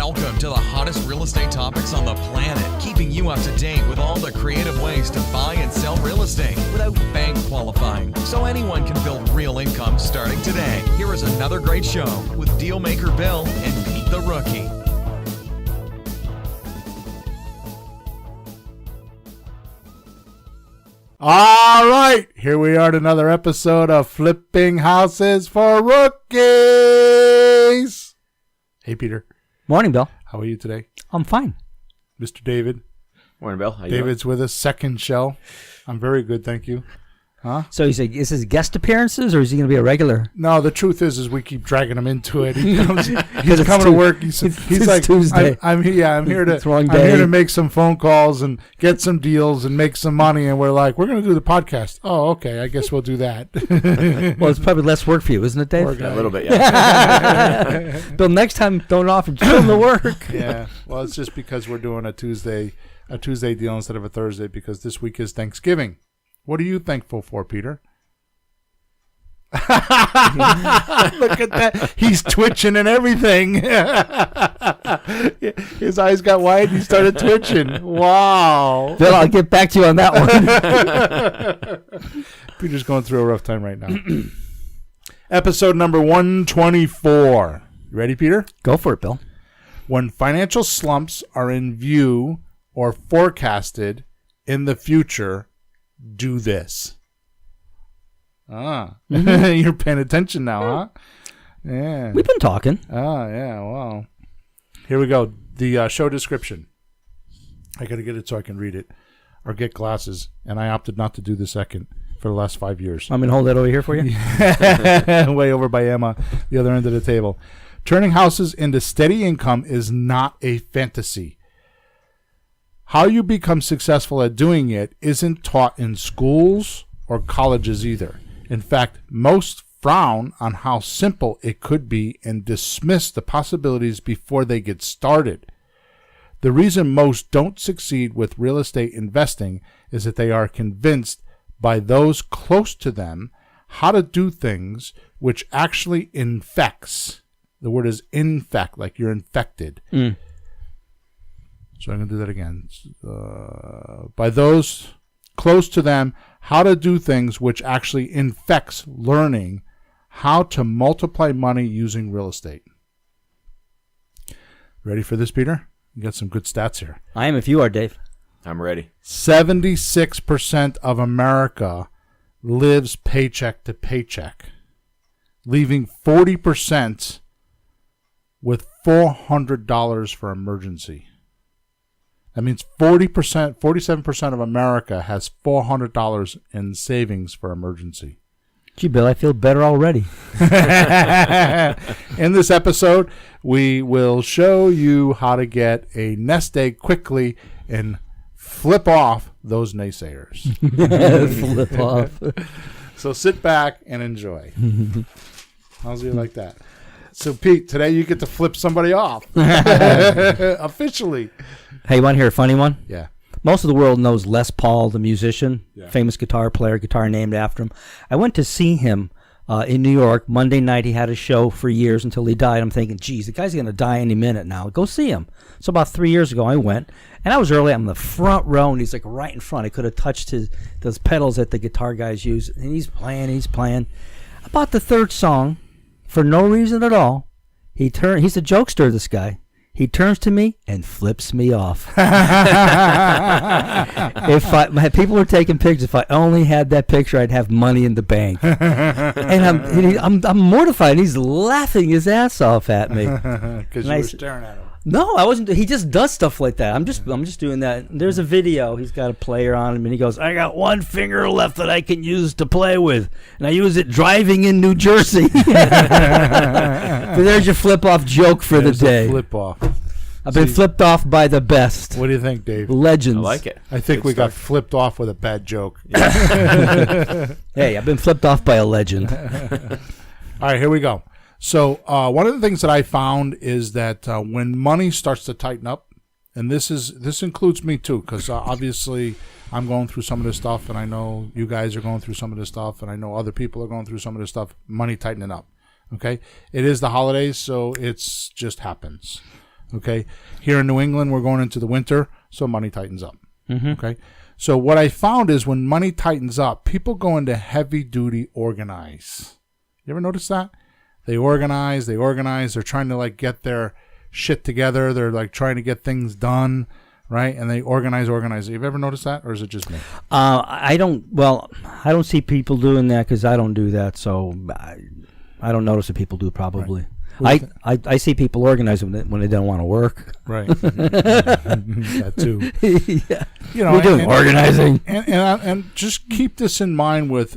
Welcome to the hottest real estate topics on the planet, keeping you up to date with all the creative ways to buy and sell real estate without bank qualifying, so anyone can build real income starting today. Here is another great show with Dealmaker Bill and Pete the Rookie. All right, here we are at another episode of Flipping Houses for Rookies. Hey, Peter. Morning, Bill. How are you today? I'm fine. Mr. David. Morning, Bill. How you David's with us, second show. I'm very good, thank you. Huh? So is this guest appearances, or is he going to be a regular? No, the truth is we keep dragging him into it. He's coming to work. He's like, Tuesday. I'm here to. It's wrong I'm day. here to make some phone calls and get some deals and make some money. And we're like, we're going to do the podcast. Oh, okay. I guess we'll do that. Well, it's probably less work for you, isn't it, Dave? a little bit, yeah. Bill, next time don't offer him the work. Yeah. Well, it's just because we're doing a Tuesday deal instead of a Thursday because this week is Thanksgiving. What are you thankful for, Peter? Look at that. He's twitching and everything. His eyes got wide and he started twitching. Wow. Bill, I'll get back to you on that one. Peter's going through a rough time right now. Episode number 124. You ready, Peter? Go for it, Bill. When financial slumps are in view or forecasted in the future, do this. You're paying attention now, huh? Yeah. We've been talking. Yeah, wow. Here we go. The show description. I got to get it so I can read it or get glasses, and I opted not to do the second for the last 5 years. I'm going to hold that over here for you. Way over by Emma, the other end of the table. Turning houses into steady income is not a fantasy. How you become successful at doing it isn't taught in schools or colleges either. In fact, most frown on how simple it could be and dismiss the possibilities before they get started. The reason most don't succeed with real estate investing is that they are convinced by those close to them how to do things, which actually infects. The word is infect, like you're infected. So I'm going to do that again. By those close to them, how to do things, which actually infects learning how to multiply money using real estate. Ready for this, Peter? You got some good stats here. I am if you are, Dave. I'm ready. 76% of America lives paycheck to paycheck, leaving 40% with $400 for emergency. That means 47% of America has $400 in savings for emergency. Gee, Bill, I feel better already. In this episode, we will show you how to get a nest egg quickly and flip off those naysayers. Flip off. So sit back and enjoy. How's you like that? So, Pete, today you get to flip somebody off. Officially. Hey, you want to hear a funny one? Yeah. Most of the world knows Les Paul, the musician, Yeah. famous guitar player, guitar named after him. I went to see him in New York. Monday night, he had a show for years until he died. I'm thinking, geez, the guy's going to die any minute now. Go see him. So about 3 years ago, I went, and I was early. I'm in the front row, and he's like right in front. I could have touched those pedals that the guitar guys use, and he's playing. About the third song, for no reason at all, he's a jokester, this guy. He turns to me and flips me off. People were taking pictures. If I only had that picture, I'd have money in the bank. And I'm mortified. He's laughing his ass off at me Because you were staring at him. No, I wasn't. He just does stuff like that. I'm just doing that. There's a video. He's got a player on him, and he goes, "I got one finger left that I can use to play with, and I use it driving in New Jersey." So there's your flip-off joke for the day. Flip off. I've been flipped off by the best. What do you think, Dave? Legends. I like it. I think Good we stuff. got flipped off with a bad joke. Hey, I've been flipped off by a legend. All right, here we go. So one of the things that I found is that when money starts to tighten up, and this includes me too, because obviously I'm going through some of this stuff, and I know you guys are going through some of this stuff, and I know other people are going through some of this stuff. Money tightening up. Okay, it is the holidays, so it's just happens. Okay. Here in New England, we're going into the winter, so money tightens up. Mm-hmm. Okay. So what I found is when money tightens up, people go into heavy duty organize. You ever notice that? They organize. They're trying to like get their shit together. They're like trying to get things done, right? And they organize. You've ever noticed that, or is it just me? I don't see people doing that because I don't do that, so I don't notice that people do probably. Right. I see people organize when they don't want to work. Right. That too. Yeah. You know, we're doing organizing. And just keep this in mind with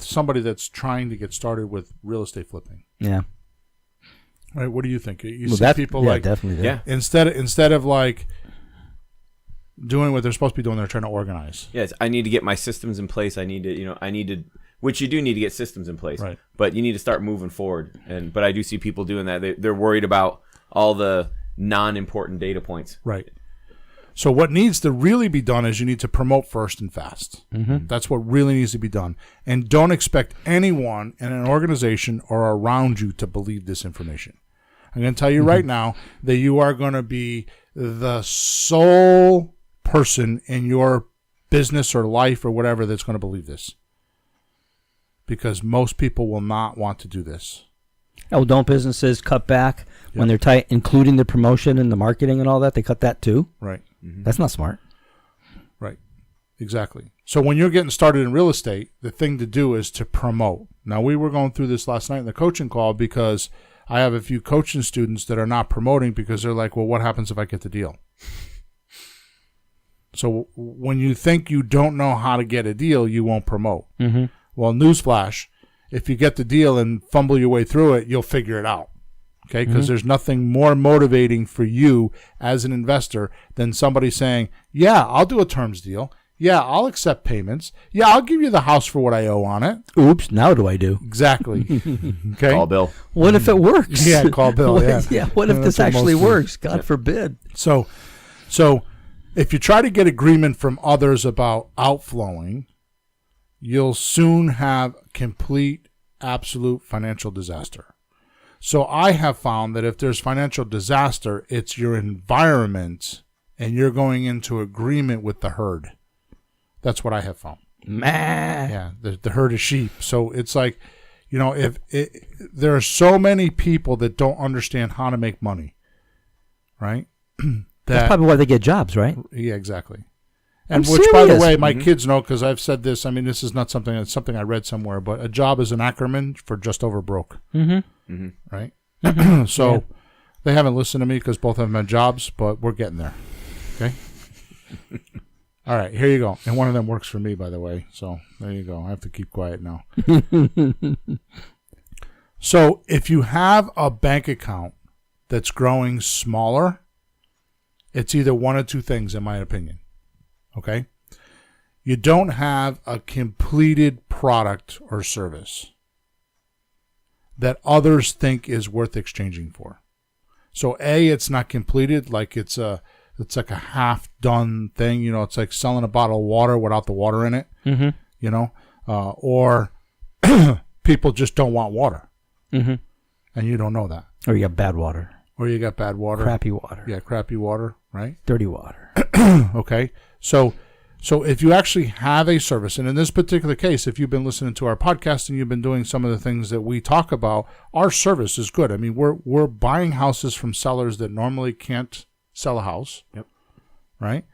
somebody that's trying to get started with real estate flipping. Yeah. Right. What do you think? You see people like definitely. Yeah. Instead of like doing what they're supposed to be doing, they're trying to organize. Yes, I need to get my systems in place. I need to, which you do need to get systems in place. Right. But you need to start moving forward. But I do see people doing that. They're worried about all the non-important data points. Right. So what needs to really be done is you need to promote first and fast. Mm-hmm. That's what really needs to be done. And don't expect anyone in an organization or around you to believe this information. I'm going to tell you right now that you are going to be the sole person in your business or life or whatever that's going to believe this. Because most people will not want to do this. Oh, don't businesses cut back when they're tight, including the promotion and the marketing and all that? They cut that too? Right. Mm-hmm. That's not smart. Right. Exactly. So when you're getting started in real estate, the thing to do is to promote. Now, we were going through this last night in the coaching call because I have a few coaching students that are not promoting because they're like, well, what happens if I get the deal? So when you think you don't know how to get a deal, you won't promote. Mm-hmm. Well, newsflash, if you get the deal and fumble your way through it, you'll figure it out. Okay? Because there's nothing more motivating for you as an investor than somebody saying, yeah, I'll do a terms deal. Yeah, I'll accept payments. Yeah, I'll give you the house for what I owe on it. Oops, now what do I do? Exactly. Okay? Call Bill. What if it works? Yeah, call Bill, yeah. What if this That's what actually most do. works? God forbid. So if you try to get agreement from others about outflowing, you'll soon have complete, absolute financial disaster. So I have found that if there's financial disaster, it's your environment and you're going into agreement with the herd. That's what I have found. Yeah, the herd of sheep. So it's like, you know, there are so many people that don't understand how to make money, right? That's probably why they get jobs, right? Yeah, exactly. And I'm which, by the serious. way, my kids know because I've said this. I mean, this is not something. It's something I read somewhere. But a job is an acronym for just over broke. Mm-hmm. Right. So they haven't listened to me because both of them had jobs, but we're getting there. Okay. All right, here you go. And one of them works for me, by the way. So there you go. I have to keep quiet now. So if you have a bank account that's growing smaller, it's either one of two things, in my opinion. Okay? You don't have a completed product or service that others think is worth exchanging for. So A, it's not completed, like it's like a half-done thing. You know, it's like selling a bottle of water without the water in it. Mm-hmm. You know, or people just don't want water, and you don't know that. Or you got bad water. Or you got bad water, Crappy water. Yeah, crappy water, right? Dirty water. Okay, so if you actually have a service, and in this particular case, if you've been listening to our podcast and you've been doing some of the things that we talk about, our service is good. I mean, we're buying houses from sellers that normally can't sell a house, right?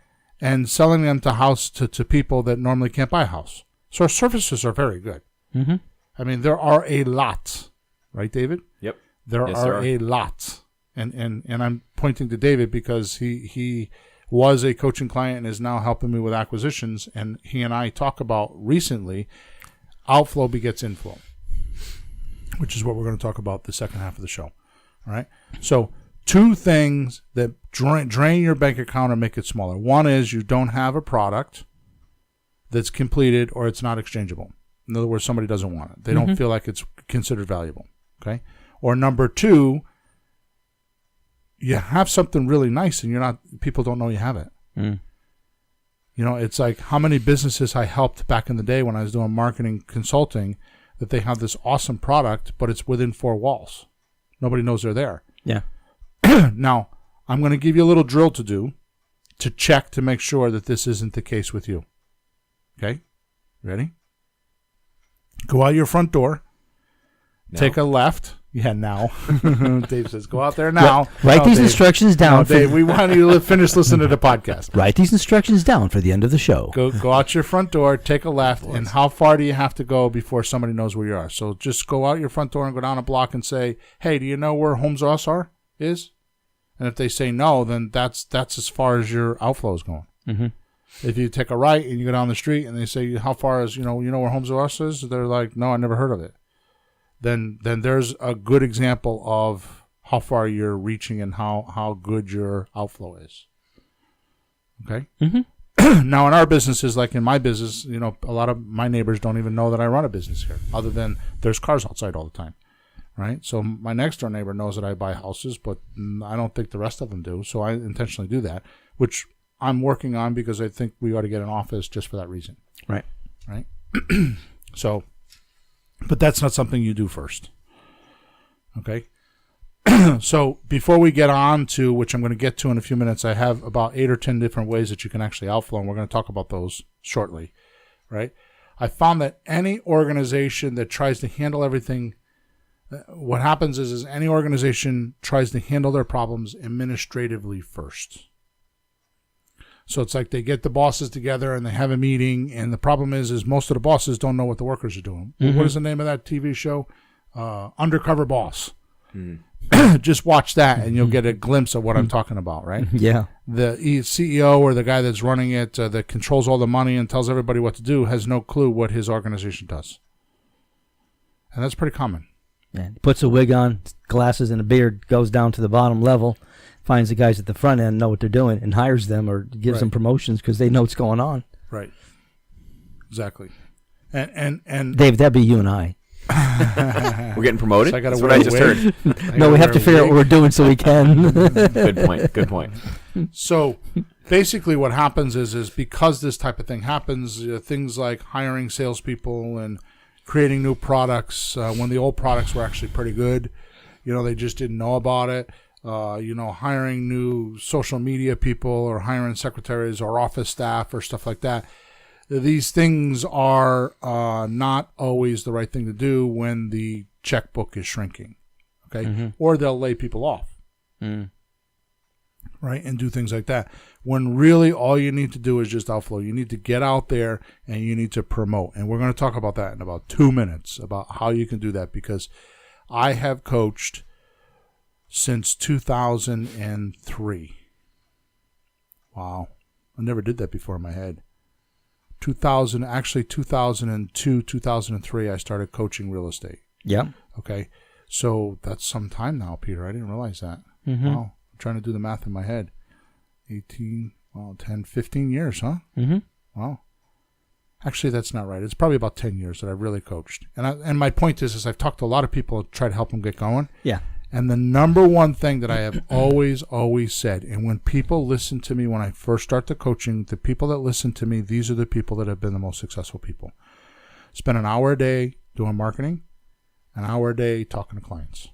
And selling them to people that normally can't buy a house. So our services are very good. Mm-hmm. I mean, there are a lot, right, David? Yep. There Yes, are a lot. And I'm pointing to David because he was a coaching client and is now helping me with acquisitions. And he and I talk about recently, outflow begets inflow, which is what we're going to talk about the second half of the show. All right. So two things that drain your bank account and make it smaller. One is you don't have a product that's completed or it's not exchangeable. In other words, somebody doesn't want it. They don't feel like it's considered valuable. Okay. Or number two, you have something really nice and people don't know you have it. You know, it's like how many businesses I helped back in the day when I was doing marketing consulting that they have this awesome product, but it's within four walls. Nobody knows they're there. Yeah. Now, I'm going to give you a little drill to do to check to make sure that this isn't the case with you. Okay? Ready? Go out your front door. No. Take a left. Yeah, now. Dave says, go out there now. Write these Dave. instructions down. No, Dave, we want you to finish listening to the podcast. Write these instructions down for the end of the show. Go out your front door, take a left, and how far do you have to go before somebody knows where you are? So just go out your front door and go down a block and say, hey, do you know where Homes R Us is? And if they say no, then that's as far as your outflow is going. Mm-hmm. If you take a right and you go down the street and they say, how far is, you know where Homes R Us is? They're like, no, I never heard of it. Then there's a good example of how far you're reaching and how good your outflow is. Okay? Mm-hmm. Now, in our businesses, like in my business, a lot of my neighbors don't even know that I run a business here, other than there's cars outside all the time, right? So my next door neighbor knows that I buy houses, but I don't think the rest of them do, so I intentionally do that, which I'm working on because I think we ought to get an office just for that reason. Right. So... But that's not something you do first. Okay? So before we get on to, which I'm going to get to in a few minutes, I have about 8 or 10 different ways that you can actually outflow, and we're going to talk about those shortly. Right? I found that any organization that tries to handle everything, what happens is any organization tries to handle their problems administratively first. So it's like they get the bosses together and they have a meeting, and the problem is most of the bosses don't know what the workers are doing. Mm-hmm. What is the name of that TV show? Undercover Boss. Just watch that and you'll get a glimpse of what I'm talking about, right? Yeah. The CEO or the guy that's running it, that controls all the money and tells everybody what to do, has no clue what his organization does. And that's pretty common. Yeah. Puts a wig on, glasses and a beard, goes down to the bottom level, finds the guys at the front end know what they're doing, and hires them or gives them promotions because they know what's going on. Right. Exactly. And Dave, that'd be you and I. We're getting promoted? So That's what I just heard. No, we have to figure out what we're doing so we can. Good point. So basically what happens is because this type of thing happens, things like hiring salespeople and creating new products when the old products were actually pretty good, they just didn't know about it. Hiring new social media people or hiring secretaries or office staff or stuff like that. These things are not always the right thing to do when the checkbook is shrinking, okay? Mm-hmm. Or they'll lay people off, right, and do things like that. When really all you need to do is just outflow. You need to get out there and you need to promote. And we're going to talk about that in about 2 minutes, about how you can do that, because I have coached since 2003. Wow. I never did that before in my head. 2002, 2003, I started coaching real estate. Yeah. Okay. So that's some time now, Peter. I didn't realize that. Mm-hmm. Wow. I'm trying to do the math in my head. 10, 15 years, huh? Mm-hmm. Wow. Actually, that's not right. It's probably about 10 years that I've really coached. And my point is I've talked to a lot of people to try to help them get going. Yeah. And the number one thing that I have always said, and when people listen to me, when I first start the coaching, the people that listen to me, these are the people that have been the most successful people. Spend an hour a day doing marketing, an hour a day talking to clients.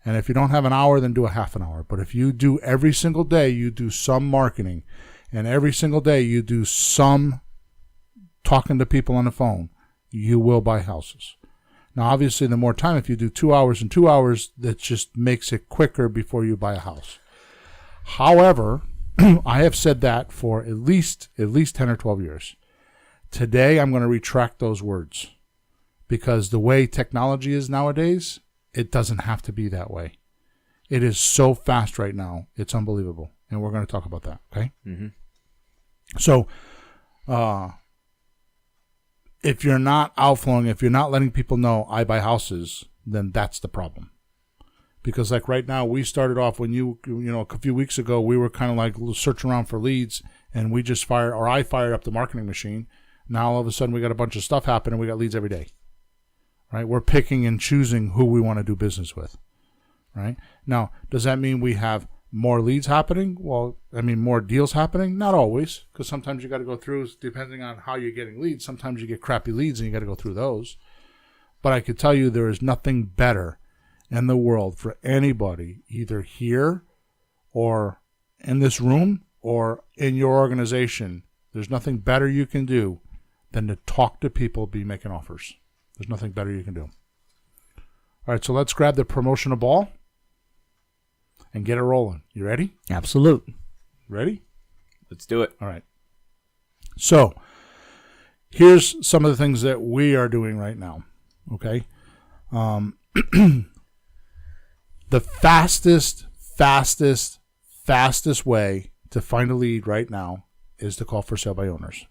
And if you don't have an hour, then do a half an hour. But if you do every single day, you do some marketing, and every single day you do some talking to people on the phone, you will buy houses. Now, obviously, the more time, if you do 2 hours and 2 hours, that just makes it quicker before you buy a house. However, I have said that for at least 10 or 12 years. Today, I'm going to retract those words because the way technology is nowadays, it doesn't have to be that way. It is so fast right now. It's unbelievable. And we're going to talk about that, okay? Mm-hmm. So, if you're not outflowing, if you're not letting people know I buy houses, then that's the problem. Because like right now, we started off when a few weeks ago, we were kind of like searching around for leads, and we just I fired up the marketing machine. Now all of a sudden we got a bunch of stuff happening. We got leads every day, right? We're picking and choosing who we want to do business with, right? Now, does that mean we have more leads happening? Well, I mean, more deals happening? Not always, because sometimes you got to go through, depending on how you're getting leads. Sometimes you get crappy leads and you got to go through those. But I could tell you there is nothing better in the world for anybody, either here or in this room or in your organization. There's nothing better you can do than to talk to people, be making offers. There's nothing better you can do. All right, so let's grab the promotional ball and get it rolling. You ready? Absolute. Ready? Let's do it. All right. So here's some of the things that we are doing right now. Okay. The fastest way to find a lead right now is to call for sale by owners.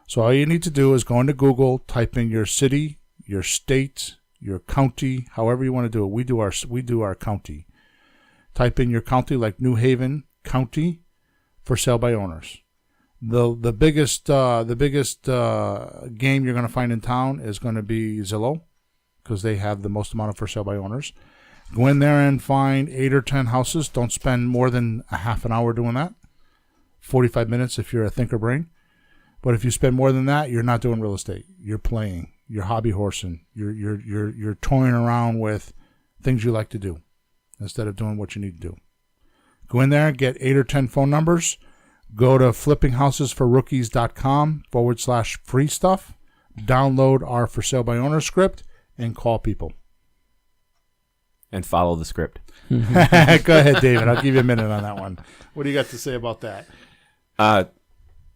So all you need to do is go into Google, type in your city, your state, your county, however you want to do it. We do our county. Type in your county, like New Haven County, for sale by owners. The biggest game you're going to find in town is going to be Zillow, because they have the most amount of for sale by owners. Go in there and find 8 or 10 houses. Don't spend more than a half an hour doing that. 45 minutes if you're a thinker brain. But if you spend more than that, you're not doing real estate. You're playing. You're hobby horsing. You're toying around with things you like to do instead of doing what you need to do. Go in there, get 8 or 10 phone numbers. Go to flippinghousesforrookies.com/free stuff. Download our for sale by owner script and call people. And follow the script. Go ahead, David. I'll give you a minute on that one. What do you got to say about that?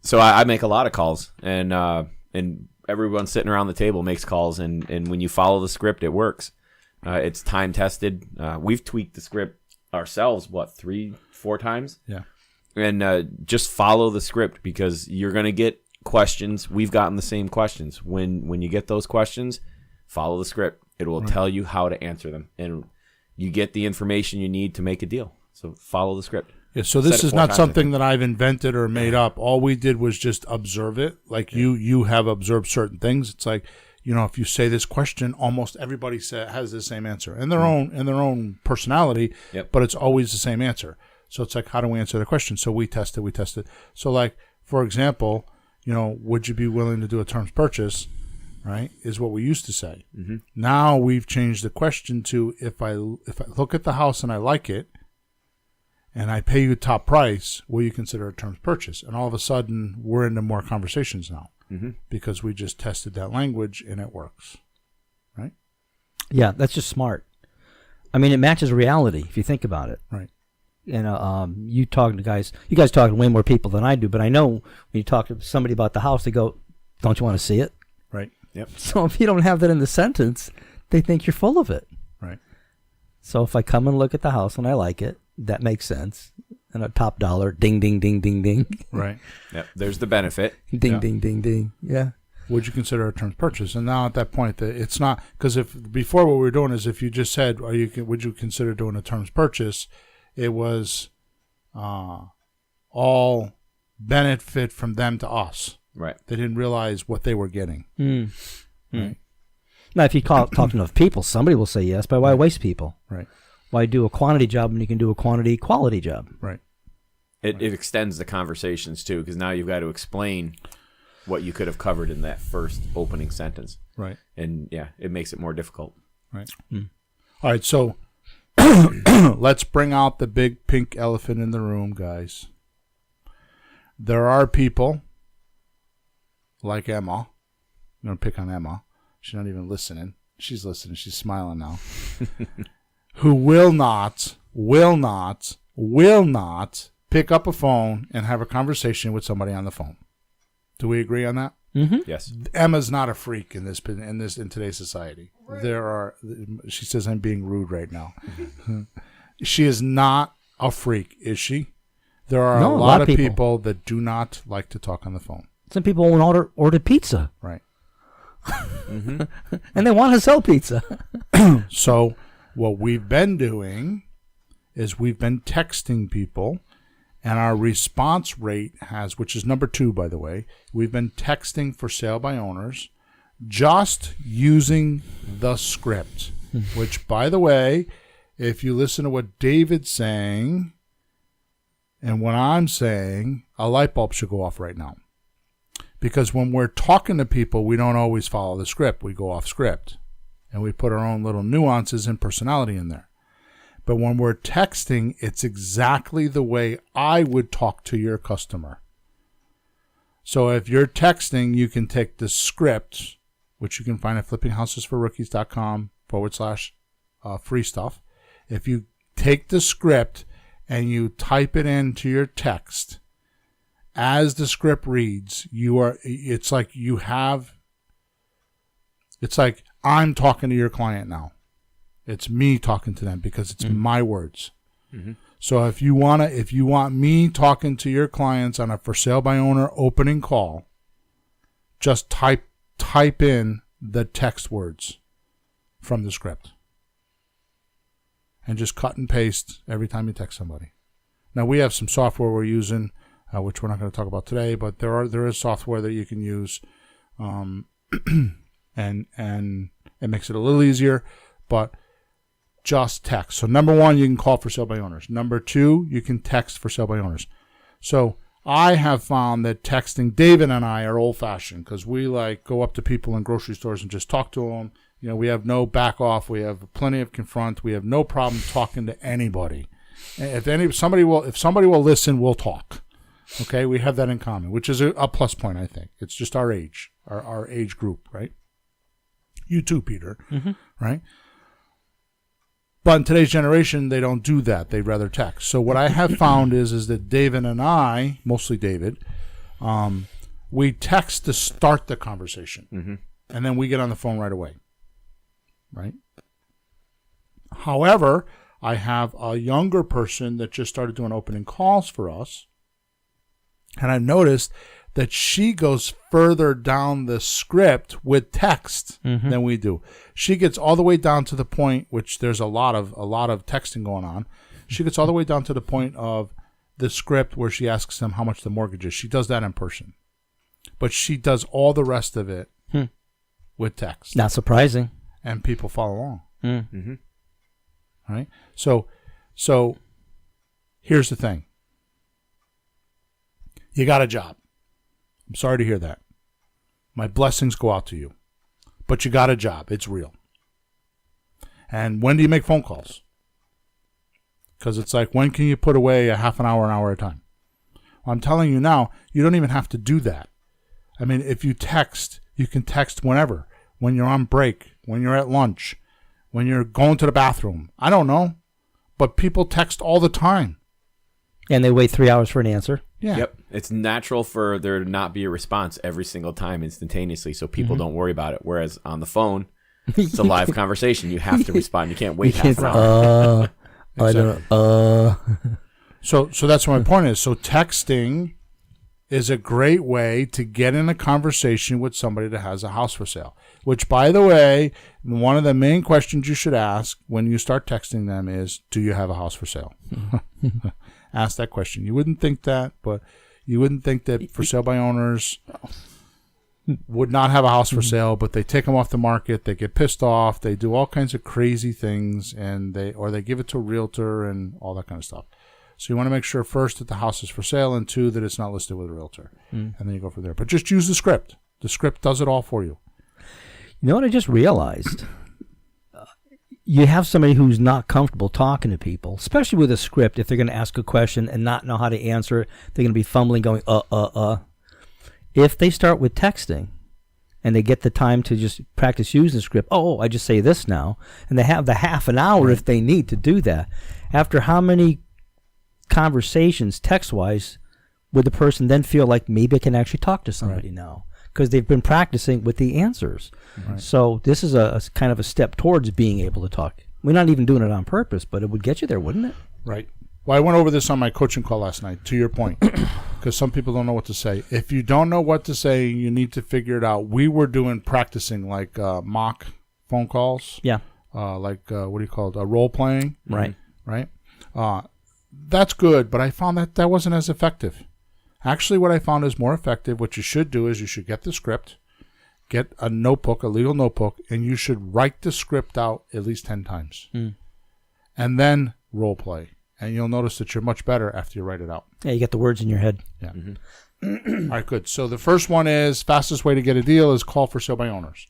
So I make a lot of calls, and everyone sitting around the table makes calls, and when you follow the script, it works. It's time tested. We've tweaked the script ourselves, 3-4 times? Yeah. And just follow the script, because you're going to get questions. We've gotten the same questions. When you get those questions, follow the script. It will tell you how to answer them, and you get the information you need to make a deal. So follow the script. Yeah, so this is not something that I've invented or made up. All we did was just observe it. Like you have observed certain things. It's like, if you say this question, almost everybody has the same answer in their own personality. Yep. But it's always the same answer. So it's like, how do we answer the question? So we tested. So like, for example, would you be willing to do a terms purchase? Right, is what we used to say. Mm-hmm. Now we've changed the question to, if I look at the house and I like it, and I pay you top price, will you consider a terms purchase? And all of a sudden, we're into more conversations now, because we just tested that language and it works. Right? Yeah, that's just smart. I mean, it matches reality if you think about it. Right. And you guys talk to way more people than I do, but I know when you talk to somebody about the house, they go, "Don't you want to see it?" Right. Yep. So if you don't have that in the sentence, they think you're full of it. Right. So if I come and look at the house and I like it, that makes sense. And a top dollar, ding, ding, ding, ding, ding. Right. Yep. There's the benefit. Ding, ding, ding, ding. Yeah. Would you consider a terms purchase? And now at that point, it's not, because if before what we were doing is, if you just said, would you consider doing a terms purchase, it was all benefit from them to us. Right. They didn't realize what they were getting. Right. Now, if you talk to enough people, somebody will say yes, but why waste people? Right. Why do a quantity job when you can do a quality job? Right. It extends the conversations, too, because now you've got to explain what you could have covered in that first opening sentence. Right. And, yeah, it makes it more difficult. Right. All right, so let's bring out the big pink elephant in the room, guys. There are people like Emma. I'm going to pick on Emma. She's not even listening. She's listening. She's smiling now. Who will not pick up a phone and have a conversation with somebody on the phone. Do we agree on that? Mm-hmm. Yes. Emma's not a freak in today's society. She says I'm being rude right now. She is not a freak, is she? There are a lot of people that do not like to talk on the phone. Some people won't order pizza. Right. And they want to sell pizza. So what we've been doing is we've been texting people, and our response rate which is number 2, by the way, we've been texting for sale by owners just using the script, which, by the way, if you listen to what David's saying and what I'm saying, a light bulb should go off right now. Because when we're talking to people, we don't always follow the script. We go off script. and we put our own little nuances and personality in there. But when we're texting, it's exactly the way I would talk to your customer. So if you're texting, you can take the script, which you can find at flippinghousesforrookies.com/free stuff. If you take the script and you type it into your text, as the script reads, it's like I'm talking to your client now. It's me talking to them because it's my words. Mm-hmm. So if you want me talking to your clients on a for sale by owner opening call, just type in the text words from the script and just cut and paste every time you text somebody. Now we have some software we're using, which we're not going to talk about today, but there is software that you can use, and it makes it a little easier, but just text. So number one, you can call for sale by owners. Number two, you can text for sale by owners. So I have found that texting, David and I are old fashioned because we go up to people in grocery stores and just talk to them. We have no back off. We have plenty of confront. We have no problem talking to anybody. If somebody will listen, we'll talk. Okay. We have that in common, which is a plus point. I think it's just our age, our age group, right? You too, Peter. Mm-hmm. Right. But in today's generation, they don't do that. They'd rather text. So what I have found is that David and I, mostly David, we text to start the conversation. Mm-hmm. And then we get on the phone right away. Right? However, I have a younger person that just started doing opening calls for us. And I noticed that she goes further down the script with text than we do. She gets all the way down to the point, which there's a lot of texting going on. She gets all the way down to the point of the script where she asks them how much the mortgage is. She does that in person. But she does all the rest of it with text. Not surprising. And people follow along. Mm-hmm. Right? So here's the thing. You got a job. I'm sorry to hear that. My blessings go out to you. But you got a job. It's real. And when do you make phone calls? Because it's like, when can you put away a half an hour at a time? Well, I'm telling you now, you don't even have to do that. I mean, if you text, you can text whenever. When you're on break, when you're at lunch, when you're going to the bathroom. I don't know. But people text all the time. And they wait 3 hours for an answer. Yeah. Yep. It's natural for there to not be a response every single time instantaneously, so people don't worry about it. Whereas on the phone, it's a live conversation. You have to respond. You can't wait half an hour. Exactly. So that's what my point is. So texting is a great way to get in a conversation with somebody that has a house for sale. Which, by the way, one of the main questions you should ask when you start texting them is, do you have a house for sale? Ask that question. You wouldn't think that, but you wouldn't think that for sale by owners would not have a house for sale, but they take them off the market. They get pissed off. They do all kinds of crazy things, and they give it to a realtor and all that kind of stuff. So you want to make sure, first, that the house is for sale, and two, that it's not listed with a realtor. And then you go from there. But just use the script. The script does it all for you. You know what I just realized? You have somebody who's not comfortable talking to people, especially with a script. If they're going to ask a question and not know how to answer it, they're going to be fumbling, going, If they start with texting and they get the time to just practice using the script, I just say this now, and they have the half an hour if they need to do that. After how many conversations, text-wise, would the person then feel like, maybe I can actually talk to somebody now? Because they've been practicing with the answers. Right. So this is a kind of a step towards being able to talk. We're not even doing it on purpose, but it would get you there, wouldn't it? Right. Well, I went over this on my coaching call last night, to your point, because some people don't know what to say. If you don't know what to say, you need to figure it out. We were practicing mock phone calls. Yeah. What do you call it? Role playing. Right. Right. That's good, but I found that wasn't as effective. Actually, what I found is more effective. What you should do is you should get the script, get a notebook, a legal notebook, and you should write the script out at least 10 times. And then role play. And you'll notice that you're much better after you write it out. Yeah, you get the words in your head. Yeah. All right, good. So the first one is, fastest way to get a deal is call for sale by owners.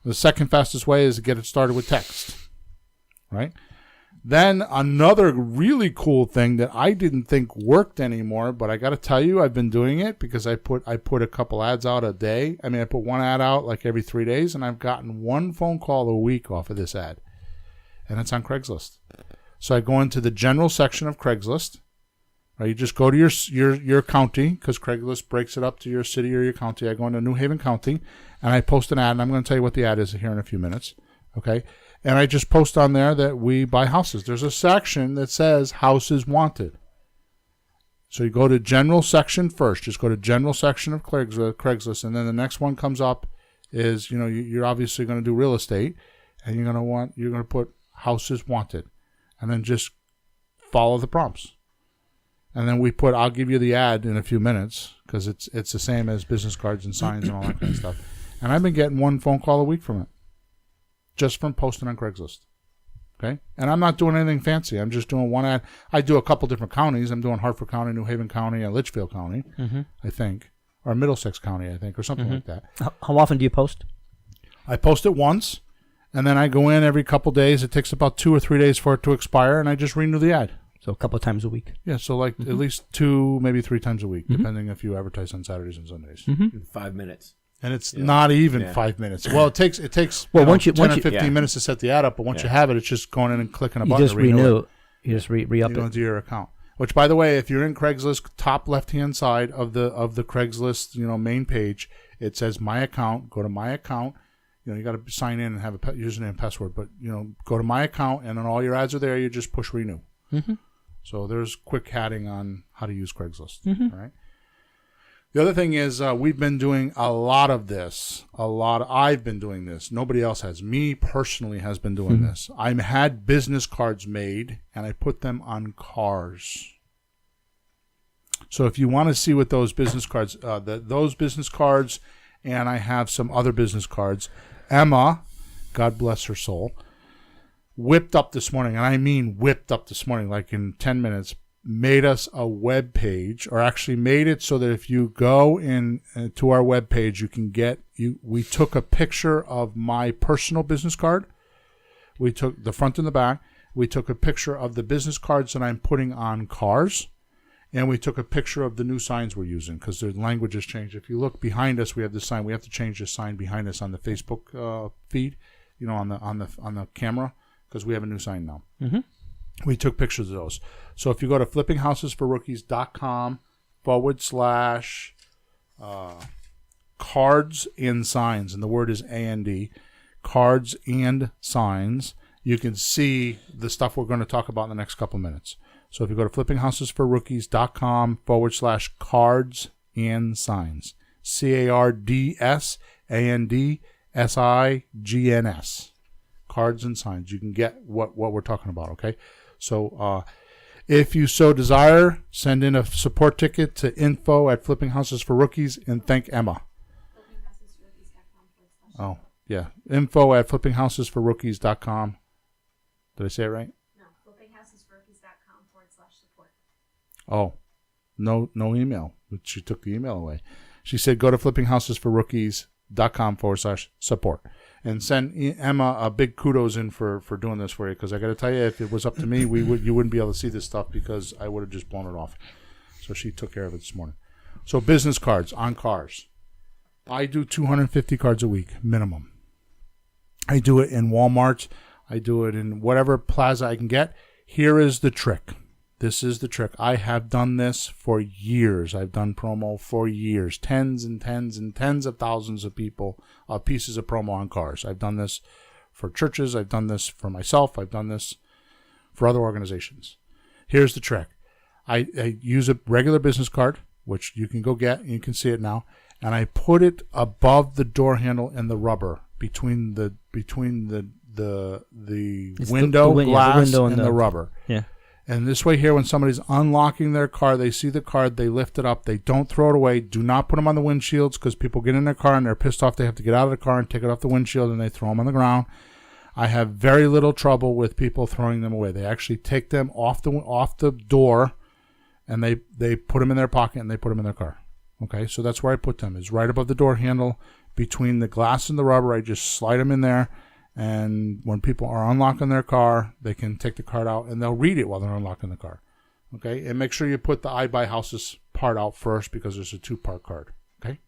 The second fastest way is to get it started with text, right? Then another really cool thing that I didn't think worked anymore, but I got to tell you, I've been doing it because I put a couple ads out a day. I mean, I put one ad out like every 3 days, and I've gotten one phone call a week off of this ad, and it's on Craigslist. So I go into the general section of Craigslist. Right, you just go to your county, because Craigslist breaks it up to your city or your county. I go into New Haven County, and I post an ad, and I'm going to tell you what the ad is here in a few minutes. Okay, and I just post on there that we buy houses. There's a section that says houses wanted. So you go to general section first. Just go to general section of Craigslist, and then the next one comes up is, you're obviously going to do real estate, and you're going to put houses wanted, and then just follow the prompts. And then we put, I'll give you the ad in a few minutes, because it's the same as business cards and signs and all that kind of stuff. And I've been getting one phone call a week from it, just from posting on Craigslist. Okay? And I'm not doing anything fancy. I'm just doing one ad. I do a couple different counties. I'm doing Hartford County, New Haven County, and Litchfield County, I think. Or Middlesex County, I think, or something like that. How often do you post? I post it once, and then I go in every couple days. It takes about 2 or 3 days for it to expire, and I just renew the ad. So a couple of times a week. Yeah, so like at least 2, maybe 3 times a week, depending if you advertise on Saturdays and Sundays. In 5 minutes. And it's not even 5 minutes. Well, it takes once you 10 or 15 minutes to set the ad up, but once you have it, it's just going in and clicking a button. You just renew. You just re-up you it. go into your account. Which, by the way, if you're in Craigslist, top left-hand side of the Craigslist main page, it says My Account. Go to My Account. You got to sign in and have a username and password, but go to My Account, and then all your ads are there. You just push renew. So there's quick hatting on how to use Craigslist. Right. The other thing is we've been doing a lot of this. I've been doing this. Nobody else has. Me personally has been doing this. I had business cards made, and I put them on cars. So if you want to see what those business cards, those business cards, and I have some other business cards. Emma, God bless her soul, whipped up this morning, and I mean whipped up this morning, like in 10 minutes, made us a web page, or actually made it so that if you go in to our web page, you can we took a picture of my personal business card. We took the front and the back. We took a picture of the business cards that I'm putting on cars, and we took a picture of the new signs we're using, because the language has changed. If you look behind us, we have this sign. We have to change this sign behind us on the Facebook feed, on the camera, because we have a new sign now. We took pictures of those. So if you go to flippinghousesforrookies.com/cards and signs, and the word is AND, cards and signs, you can see the stuff we're going to talk about in the next couple minutes. So if you go to flippinghousesforrookies.com/cards and signs, CARDSANDSIGNS, cards and signs, you can get what we're talking about. Okay, so if you so desire, send in a support ticket to info@flippinghousesforrookies and thank Emma. Oh yeah, info@flippinghousesforrookies.com. Did I say it right? No, flippinghousesforrookies.com/support. Oh, no email. She took the email away. She said go to flippinghousesforrookies.com/support and send Emma a big kudos in for doing this for you, because I got to tell you, if it was up to me, you wouldn't be able to see this stuff, because I would have just blown it off. So she took care of it this morning. So business cards on cars. I do 250 cards a week minimum. I do it in Walmart. I do it in whatever plaza I can get. Here is the trick. This is the trick. I have done this for years. I've done promo for years. Tens and tens and tens of thousands of pieces of promo on cars. I've done this for churches. I've done this for myself. I've done this for other organizations. Here's the trick. I use a regular business card, which you can go get, and you can see it now, and I put it above the door handle and the rubber between the window glass and the rubber. Yeah. And this way here, when somebody's unlocking their car, they see the card, they lift it up, they don't throw it away. Do not put them on the windshields, because people get in their car and they're pissed off. They have to get out of the car and take it off the windshield, and they throw them on the ground. I have very little trouble with people throwing them away. They actually take them off the door, and they put them in their pocket, and they put them in their car. Okay, so that's where I put them, is right above the door handle, between the glass and the rubber. I just slide them in there, and when people are unlocking their car, they can take the card out and they'll read it while they're unlocking the car. Okay, and make sure you put the I buy houses part out first because there's a 2-part card. Okay,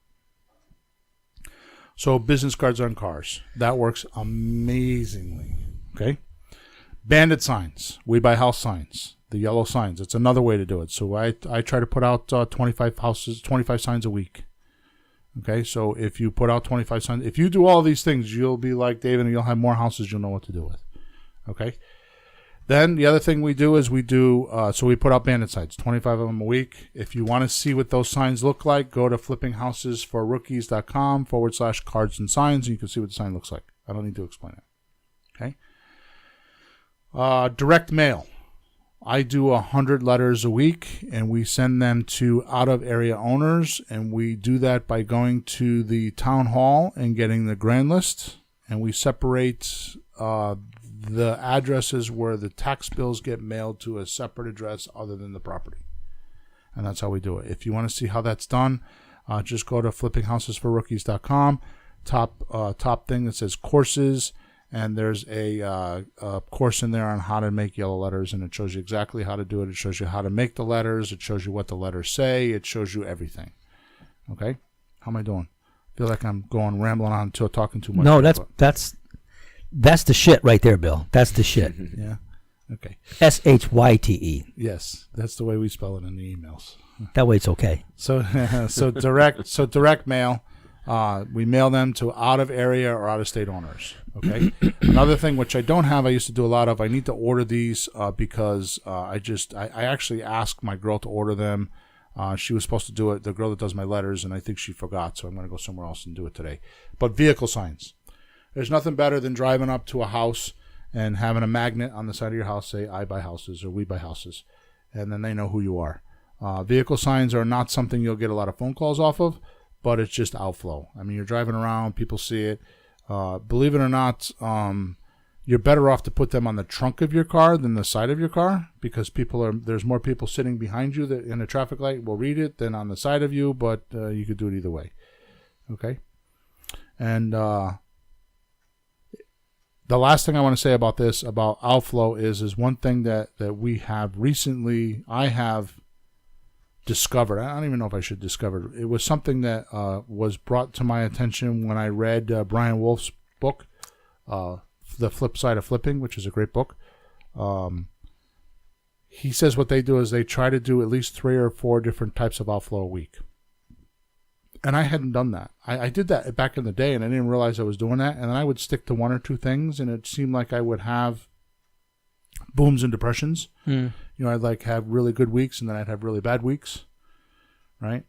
so business cards on cars, that works amazingly. Okay, bandit signs, we buy house signs, the yellow signs. It's another way to do it. So I try to put out 25 signs a week. Okay, so if you put out 25 signs, if you do all these things, you'll be like David, and you'll have more houses you'll know what to do with. Okay. Then the other thing we do is we put out bandit signs, 25 of them a week. If you want to see what those signs look like, go to flippinghousesforrookies.com/cards and signs, and you can see what the sign looks like. I don't need to explain it. Okay. Direct mail. I do 100 letters a week, and we send them to out-of-area owners, and we do that by going to the town hall and getting the grand list, and we separate the addresses where the tax bills get mailed to a separate address other than the property. And that's how we do it. If you want to see how that's done, just go to flippinghousesforrookies.com. Top thing that says courses, and there's a course in there on how to make yellow letters, and it shows you exactly how to do it. It shows you how to make the letters. It shows you what the letters say. It shows you everything. Okay? How am I doing? I feel like I'm rambling on until talking too much. No, that's the shit right there, Bill. That's the shit. Yeah. Okay. SHYTE. Yes, that's the way we spell it in the emails. That way it's okay. So direct mail. We mail them to out of area or out of state owners. Okay. Another thing which I don't have, I used to do a lot of. I need to order these because I actually asked my girl to order them. She was supposed to do it, the girl that does my letters, and I think she forgot, so I'm going to go somewhere else and do it today. But vehicle signs. There's nothing better than driving up to a house and having a magnet on the side of your house say, I buy houses or we buy houses. And then they know who you are. Vehicle signs are not something you'll get a lot of phone calls off of, but it's just outflow. I mean, you're driving around, people see it. Believe it or not, you're better off to put them on the trunk of your car than the side of your car because there's more people sitting behind you that in a traffic light will read it than on the side of you, but you could do it either way. Okay? And the last thing I want to say about this, about outflow, is one thing that we have recently, I have discovered. I don't even know if I should discover. It was something that was brought to my attention when I read Brian Wolf's book, The Flip Side of Flipping, which is a great book. He says what they do is they try to do at least 3 or 4 different types of outflow a week. And I hadn't done that. I did that back in the day, and I didn't realize I was doing that. And then I would stick to 1 or 2 things, and it seemed like I would have booms and depressions. You know, I'd have really good weeks, and then I'd have really bad weeks, right?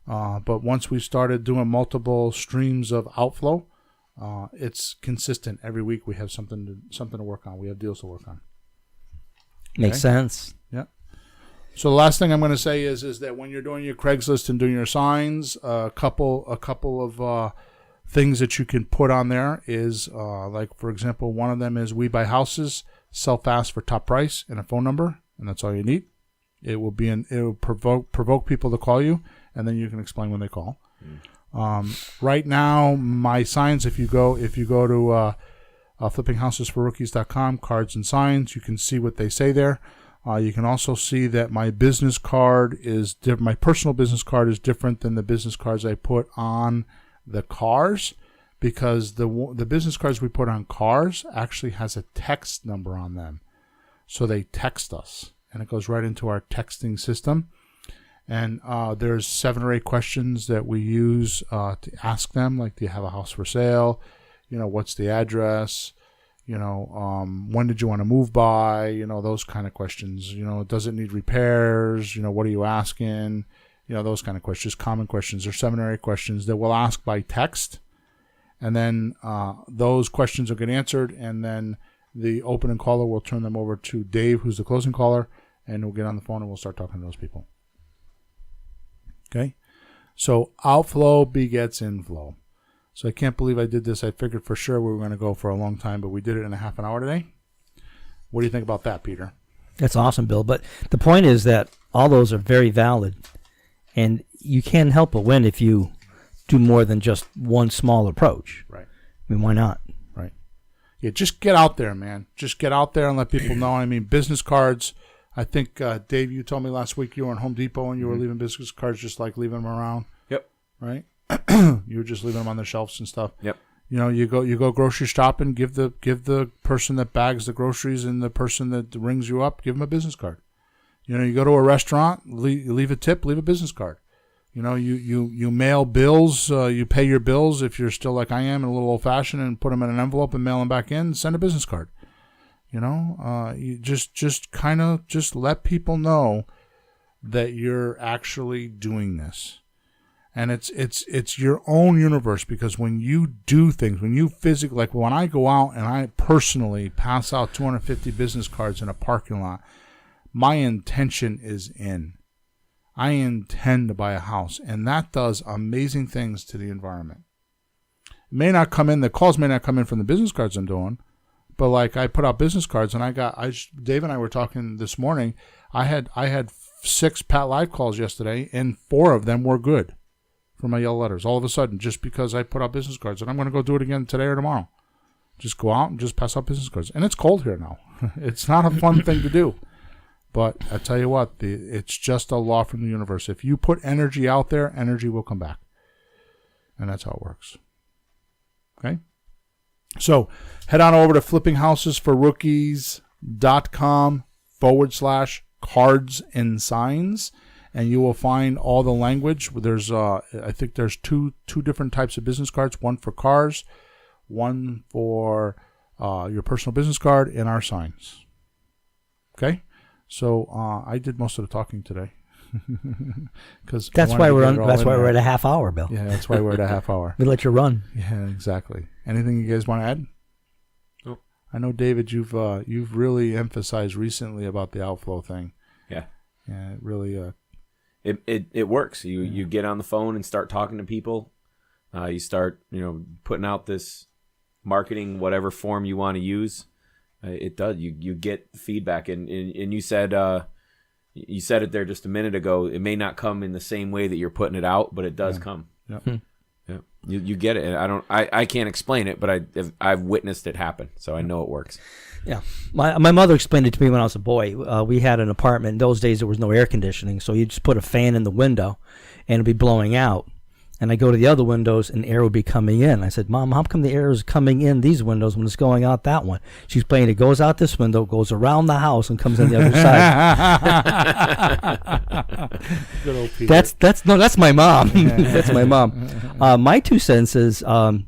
But once we started doing multiple streams of outflow, it's consistent. Every week we have something to work on. We have deals to work on. Makes sense. Yeah. So the last thing I'm going to say is that when you're doing your Craigslist and doing your signs, a couple of things that you can put on there is like, for example, one of them is we buy houses, sell fast for top price, and a phone number, and that's all you need. It will provoke people to call you, and then you can explain when they call. Right now, my signs, if you go to flippinghousesforrookies.com, cards and signs, you can see what they say there. You can also see that my business card is my personal business card is different than the business cards I put on the cars, because the business cards we put on cars actually has a text number on them. So they text us, and it goes right into our texting system. And there's 7 or 8 questions that we use to ask them, like, do you have a house for sale? You know, what's the address? You know, when did you want to move by? You know, those kind of questions. You know, does it need repairs? You know, what are you asking? You know, those kind of questions, common questions. There's 7 or 8 questions that we'll ask by text. And then those questions will get answered. And then the opening caller will turn them over to Dave, who's the closing caller. And we'll get on the phone and we'll start talking to those people. Okay? So outflow begets inflow. So I can't believe I did this. I figured for sure we were going to go for a long time, but we did it in a half an hour today. What do you think about that, Peter? That's awesome, Bill. But the point is that all those are very valid, and you can't help but win if you do more than just one small approach. Right. I mean, why not? Right. Yeah, just get out there, man. Just get out there and let people know. I mean, business cards. I think, Dave, you told me last week you were in Home Depot and you were leaving business cards just like leaving them around. Yep. Right? You were just leaving them on the shelves and stuff. Yep. You know, you go grocery shopping, give the person that bags the groceries and the person that rings you up, give them a business card. You know, you go to a restaurant, leave a tip, leave a business card. You know, you mail bills, you pay your bills if you're still like I am and a little old-fashioned and put them in an envelope and mail them back in, send a business card. You know, you just kind of just let people know that you're actually doing this. And it's your own universe, because when you do things, when you physically, like when I go out and I personally pass out 250 business cards in a parking lot, my intention is in. I intend to buy a house, and that does amazing things to the environment. It may not come in, the calls may not come in from the business cards I'm doing, but like I put out business cards, and Dave and I were talking this morning. I had 6 Pat Live calls yesterday, and 4 of them were good for my yellow letters. All of a sudden, just because I put out business cards, and I'm going to go do it again today or tomorrow. Just go out and just pass out business cards. And it's cold here now. It's not a fun thing to do. But I tell you what, it's just a law from the universe. If you put energy out there, energy will come back. And that's how it works. Okay? So head on over to flippinghouses4rookies.com/cards and signs, and you will find all the language. There's I think there's two different types of business cards, one for cars, one for your personal business card, and our signs. Okay? So I did most of the talking today. That's why we're at a half hour, Bill. Yeah, that's why we're at a half hour. We let you run. Yeah, exactly. Anything you guys want to add? Nope. I know, David, you've really emphasized recently about the outflow thing. Yeah. Yeah, it really. It works. You get on the phone and start talking to people. You start putting out this marketing, whatever form you want to use. It does. You get feedback, and you said it there just a minute ago. It may not come in the same way that you're putting it out, but it does come. Yeah. Yeah. You get it. And I can't explain it, but I've witnessed it happen, so I know it works. Yeah. My mother explained it to me when I was a boy. We had an apartment. In those days, there was no air conditioning, so you just put a fan in the window, and it'd be blowing out. And I go to the other windows, and air would be coming in. I said, Mom, how come the air is coming in these windows when it's going out that one? She's explained it goes out this window, goes around the house, and comes in the other side. Good old Peter. That's my mom. That's my mom. My 2 cents is I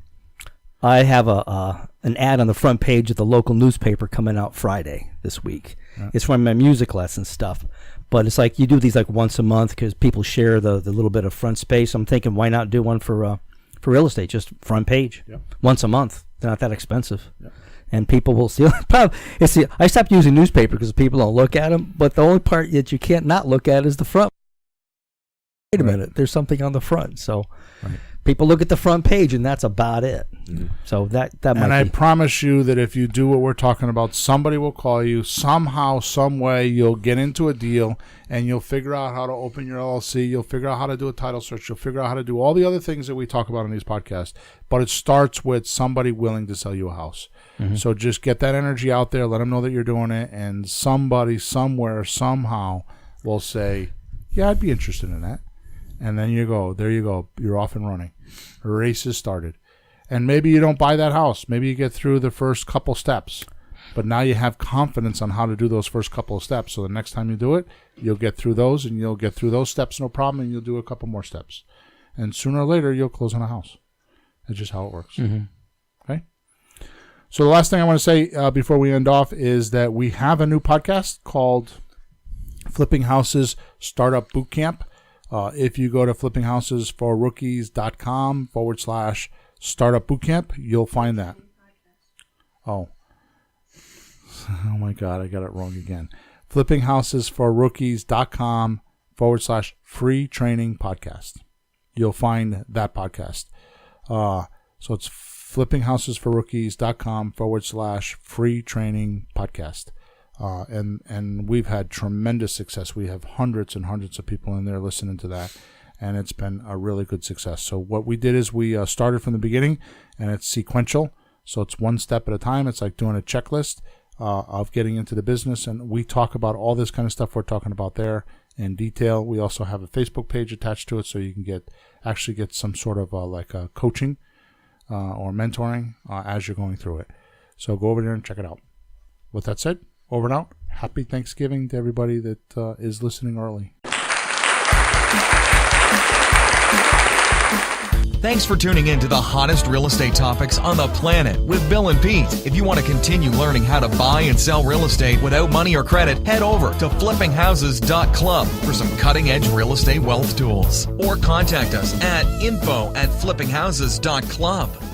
have an ad on the front page of the local newspaper coming out Friday this week. Yeah. It's from my music lesson stuff. But it's like you do these like once a month because people share the little bit of front space. I'm thinking, why not do one for real estate, just front page, once a month. They're not that expensive, and people will see. I stopped using newspaper because people don't look at them. But the only part that you can't not look at is the front. Wait a minute, there's something on the front, so people look at the front page, and that's about it. Mm-hmm. So that might. And I promise you that if you do what we're talking about, somebody will call you somehow, some way. You'll get into a deal, and you'll figure out how to open your LLC. You'll figure out how to do a title search. You'll figure out how to do all the other things that we talk about on these podcasts. But it starts with somebody willing to sell you a house. Mm-hmm. So just get that energy out there. Let them know that you're doing it, and somebody somewhere somehow will say, "Yeah, I'd be interested in that." And then there you go. You're off and running. The race is started. And maybe you don't buy that house. Maybe you get through the first couple steps. But now you have confidence on how to do those first couple of steps. So the next time you do it, you'll get through those, and you'll get through those steps no problem, and you'll do a couple more steps. And sooner or later, you'll close on a house. That's just how it works. Mm-hmm. Okay? So the last thing I want to say before we end off is that we have a new podcast called Flipping Houses Startup Bootcamp. If you go to flippinghouses4rookies.com/startup bootcamp, you'll find that. Oh my God, I got it wrong again. flippinghouses4rookies.com/free training podcast. You'll find that podcast. So it's flippinghouses4rookies.com/free training podcast. And we've had tremendous success. We have hundreds and hundreds of people in there listening to that. and it's been a really good success. So what we did is we started from the beginning, and it's sequential. So it's one step at a time. It's like doing a checklist of getting into the business, and we talk about all this kind of stuff we're talking about there in detail. We also have a Facebook page attached to it, so you can get some sort of like coaching or mentoring as you're going through it. So go over there and check it out. With that said, over and out. Happy Thanksgiving to everybody that is listening early. Thanks for tuning in to the hottest real estate topics on the planet with Bill and Pete. If you want to continue learning how to buy and sell real estate without money or credit, head over to flippinghouses.club for some cutting-edge real estate wealth tools. Or contact us at info@flippinghouses.club.